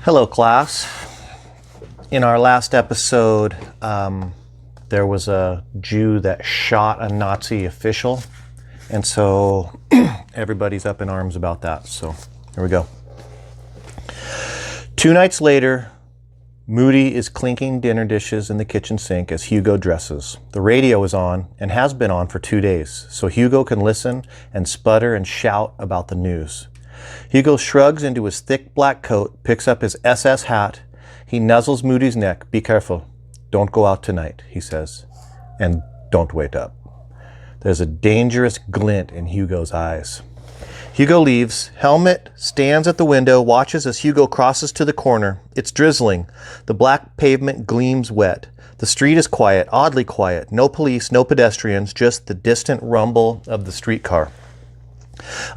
Hello, class. In our last episode, there was a Jew that shot a Nazi official, and so everybody's up in arms about that. So here we go. 2 nights later, Moody is clinking dinner dishes in the kitchen sink as Hugo dresses. The radio is on and has been on for 2 days, so Hugo can listen and sputter and shout about the news. Hugo shrugs into his thick black coat, picks up his SS hat. He nuzzles Moody's neck. "Be careful. Don't go out tonight," he says. "And don't wait up." There's a dangerous glint in Hugo's eyes. Hugo leaves. Helmet stands at the window, watches as Hugo crosses to the corner. It's drizzling. The black pavement gleams wet. The street is quiet, oddly quiet. No police, no pedestrians, just the distant rumble of the streetcar.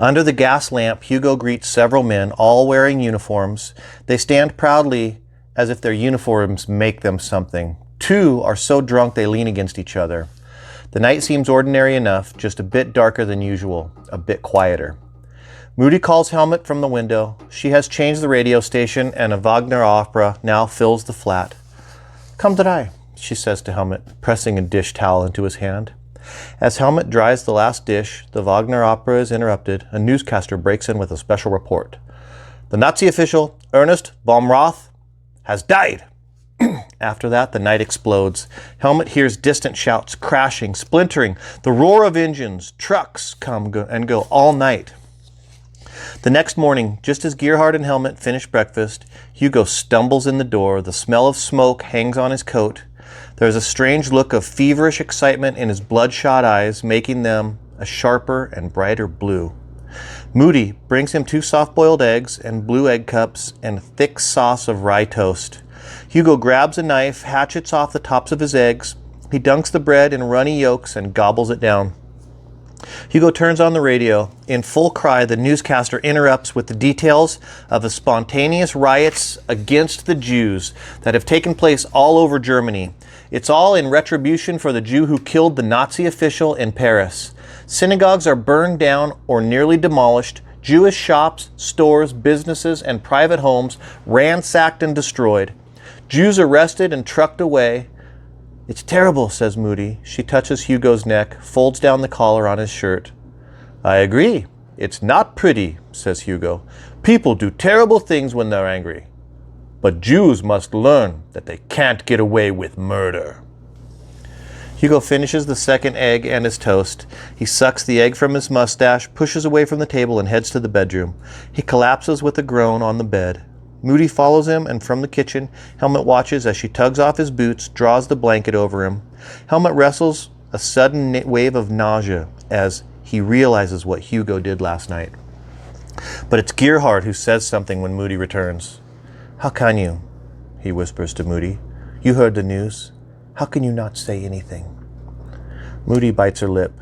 Under the gas lamp, Hugo greets several men, all wearing uniforms. They stand proudly as if their uniforms make them something. 2 are so drunk they lean against each other. The night seems ordinary enough, just a bit darker than usual, a bit quieter. Moody calls Helmet from the window. She has changed the radio station and a Wagner opera now fills the flat. "Come dry," she says to Helmet, pressing a dish towel into his hand. As Helmet dries the last dish, the Wagner opera is interrupted. A newscaster breaks in with a special report. "The Nazi official, Ernest Baumroth, has died." After that, the night explodes. Helmet hears distant shouts, crashing, splintering, the roar of engines. Trucks come and go all night. The next morning, just as Gerhard and Helmet finish breakfast, Hugo stumbles in the door. The smell of smoke hangs on his coat. There's a strange look of feverish excitement in his bloodshot eyes, making them a sharper and brighter blue. Moody brings him 2 soft-boiled eggs and blue egg cups and a thick sauce of rye toast. Hugo grabs a knife, hatchets off the tops of his eggs. He dunks the bread in runny yolks and gobbles it down. Hugo turns on the radio. In full cry, the newscaster interrupts with the details of the spontaneous riots against the Jews that have taken place all over Germany. It's all in retribution for the Jew who killed the Nazi official in Paris. Synagogues are burned down or nearly demolished. Jewish shops, stores, businesses, and private homes ransacked and destroyed. Jews arrested and trucked away. "It's terrible," says Moody. She touches Hugo's neck, folds down the collar on his shirt. "I agree. It's not pretty," says Hugo. "People do terrible things when they're angry. But Jews must learn that they can't get away with murder." Hugo finishes the second egg and his toast. He sucks the egg from his mustache, pushes away from the table, and heads to the bedroom. He collapses with a groan on the bed. Moody follows him, and from the kitchen, Helmet watches as she tugs off his boots, draws the blanket over him. Helmet wrestles a sudden wave of nausea as he realizes what Hugo did last night. But it's Gerhard who says something when Moody returns. "How can you?" he whispers to Moody. "You heard the news. How can you not say anything?" Moody bites her lip.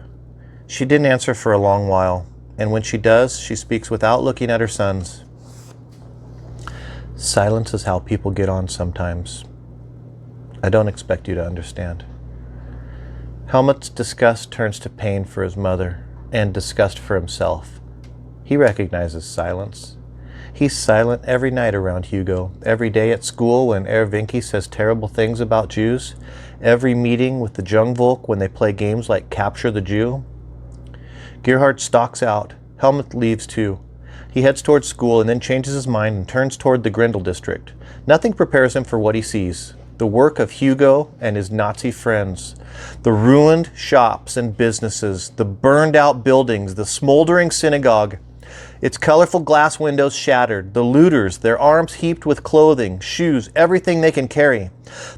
She didn't answer for a long while, and when she does, she speaks without looking at her sons. "Silence is how people get on sometimes. I don't expect you to understand." Helmet's disgust turns to pain for his mother and disgust for himself. He recognizes silence. He's silent every night around Hugo, every day at school when Herr Vinke says terrible things about Jews, every meeting with the Jungvolk when they play games like Capture the Jew. Gerhard stalks out. Helmet leaves too. He heads towards school and then changes his mind and turns toward the Grindel district. Nothing prepares him for what he sees. The work of Hugo and his Nazi friends. The ruined shops and businesses, the burned out buildings, the smoldering synagogue. Its colorful glass windows shattered. The looters, their arms heaped with clothing, shoes, everything they can carry.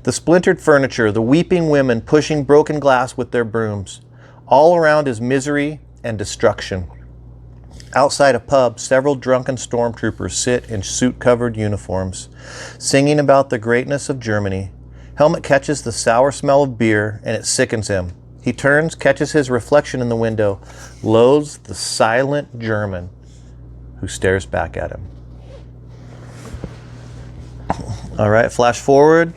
The splintered furniture, the weeping women pushing broken glass with their brooms. All around is misery and destruction. Outside a pub, several drunken stormtroopers sit in soot-covered uniforms, singing about the greatness of Germany. Helmet catches the sour smell of beer, and it sickens him. He turns, catches his reflection in the window, loathes the silent German who stares back at him. All right, flash forward.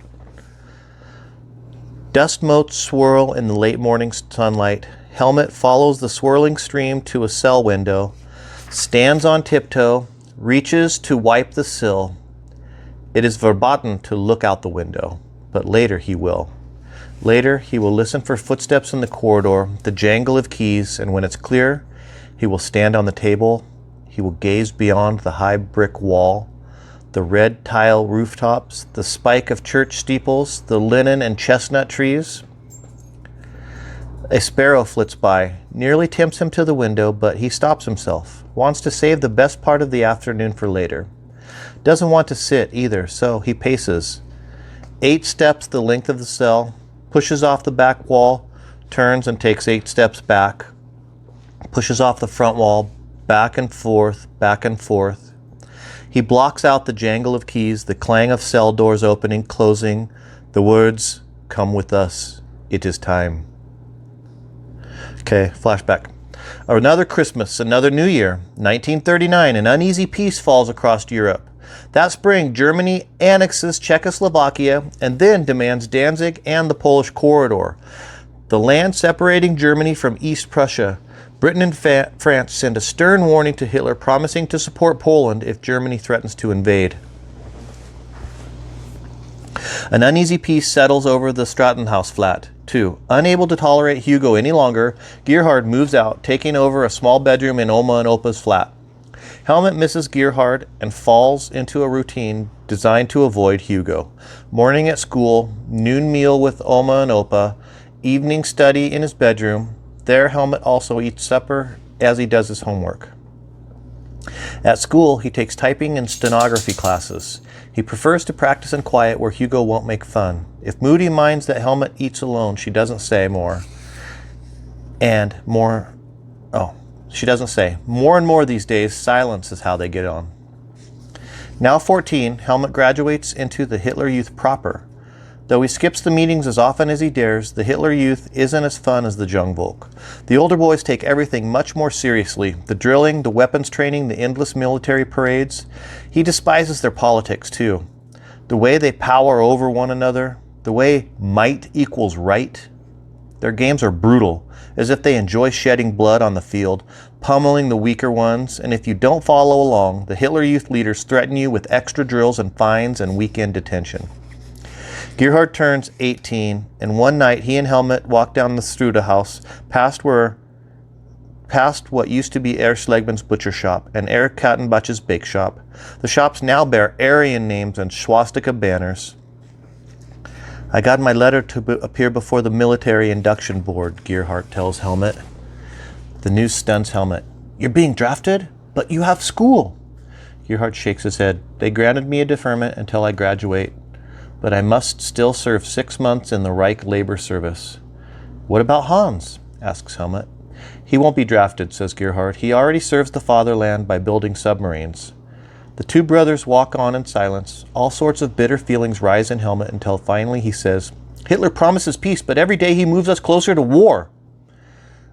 Dust motes swirl in the late morning sunlight. Helmet follows the swirling stream to a cell window, stands on tiptoe, reaches to wipe the sill. It is verboten to look out the window, but later he will. Later, he will listen for footsteps in the corridor, the jangle of keys, and when it's clear, he will stand on the table. He will gaze beyond the high brick wall, the red tile rooftops, the spike of church steeples, the linen and chestnut trees. A sparrow flits by, nearly tempts him to the window, but he stops himself, wants to save the best part of the afternoon for later. Doesn't want to sit either, so he paces 8 steps the length of the cell, pushes off the back wall, turns and takes 8 steps back, pushes off the front wall, back and forth, back and forth. He blocks out the jangle of keys, the clang of cell doors opening, closing, the words, "Come with us, it is time." Okay, flashback. Another Christmas, another New Year. 1939, an uneasy peace falls across Europe. That spring, Germany annexes Czechoslovakia and then demands Danzig and the Polish corridor, the land separating Germany from East Prussia. Britain and France send a stern warning to Hitler, promising to support Poland if Germany threatens to invade. An uneasy peace settles over the Strattenhaus flat. 2. Unable to tolerate Hugo any longer, Gerhard moves out, taking over a small bedroom in Oma and Opa's flat. Helmut misses Gerhard and falls into a routine designed to avoid Hugo. Morning at school, noon meal with Oma and Opa, evening study in his bedroom. There, Helmut also eats supper as he does his homework. At school, he takes typing and stenography classes. He prefers to practice in quiet where Hugo won't make fun. If Moody minds that Helmut eats alone, she doesn't say more. She doesn't say. More and more these days, silence is how they get on. Now 14, Helmut graduates into the Hitler Youth proper. Though he skips the meetings as often as he dares, the Hitler Youth isn't as fun as the Jungvolk. The older boys take everything much more seriously. The drilling, the weapons training, the endless military parades. He despises their politics too. The way they power over one another. The way might equals right. Their games are brutal, as if they enjoy shedding blood on the field, pummeling the weaker ones, and if you don't follow along, the Hitler Youth leaders threaten you with extra drills and fines and weekend detention. Gerhard turns 18, and one night he and Helmut walk down the Strudehaus, past what used to be Herr Schlegman's butcher shop and Herr Kattenbach's bake shop. The shops now bear Aryan names and swastika banners. I got my letter to appear before the military induction board, Gerhard tells Helmut. The news stuns Helmut. You're being drafted? But you have school. Gerhard shakes his head. They granted me a deferment until I graduate, but I must still serve 6 months in the Reich Labor Service. What about Hans? Asks Helmut. He won't be drafted, says Gerhard. He already serves the fatherland by building submarines. The two brothers walk on in silence. All sorts of bitter feelings rise in Helmut until finally he says, Hitler promises peace, but every day he moves us closer to war.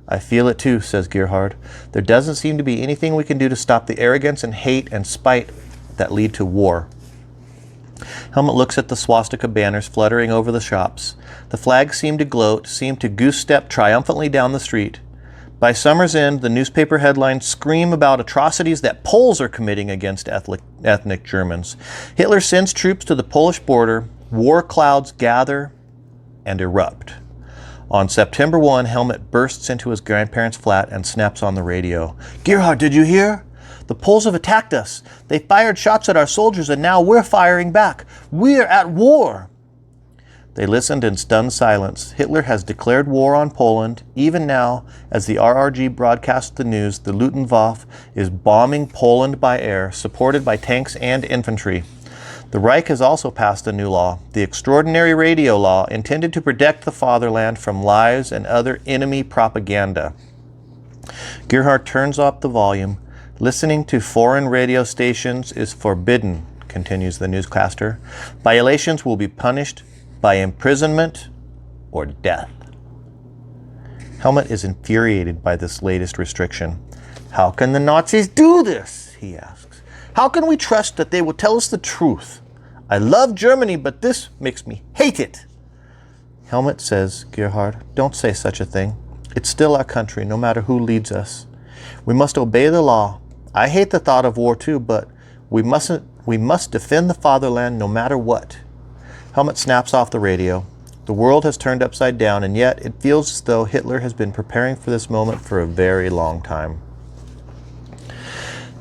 I feel it too, says Gerhard. There doesn't seem to be anything we can do to stop the arrogance and hate and spite that lead to war. Helmut looks at the swastika banners fluttering over the shops. The flags seem to gloat, seem to goose-step triumphantly down the street. By summer's end, the newspaper headlines scream about atrocities that Poles are committing against ethnic Germans. Hitler sends troops to the Polish border. War clouds gather and erupt. On September 1, Helmut bursts into his grandparents' flat and snaps on the radio. Gerhard, did you hear? The Poles have attacked us. They fired shots at our soldiers and now we're firing back. We're at war. They listened in stunned silence. Hitler has declared war on Poland. Even now, as the RRG broadcasts the news, the Luftwaffe is bombing Poland by air, supported by tanks and infantry. The Reich has also passed a new law, the Extraordinary Radio Law, intended to protect the fatherland from lies and other enemy propaganda. Gerhard turns up the volume. Listening to foreign radio stations is forbidden, continues the newscaster. Violations will be punished by imprisonment or death. Helmut is infuriated by this latest restriction. How can the Nazis do this? He asks. How can we trust that they will tell us the truth? I love Germany, but this makes me hate it. Helmut, says Gerhard, don't say such a thing. It's still our country, no matter who leads us. We must obey the law. I hate the thought of war too, but we mustn't We must defend the fatherland no matter what. Helmut snaps off the radio. The world has turned upside down, and yet it feels as though Hitler has been preparing for this moment for a very long time.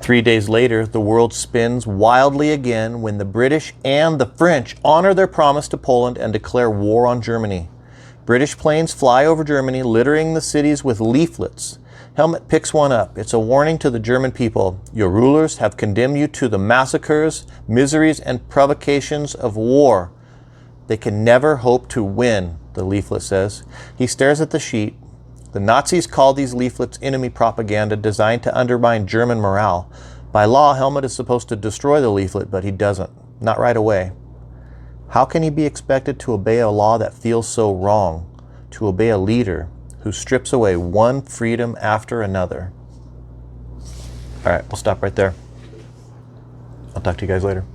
3 days later, the world spins wildly again when the British and the French honor their promise to Poland and declare war on Germany. British planes fly over Germany, littering the cities with leaflets. Helmut picks one up. It's a warning to the German people. Your rulers have condemned you to the massacres, miseries, and provocations of war. They can never hope to win, the leaflet says. He stares at the sheet. The Nazis call these leaflets enemy propaganda designed to undermine German morale. By law, Helmut is supposed to destroy the leaflet, but he doesn't. Not right away. How can he be expected to obey a law that feels so wrong? To obey a leader who strips away one freedom after another? All right, we'll stop right there. I'll talk to you guys later.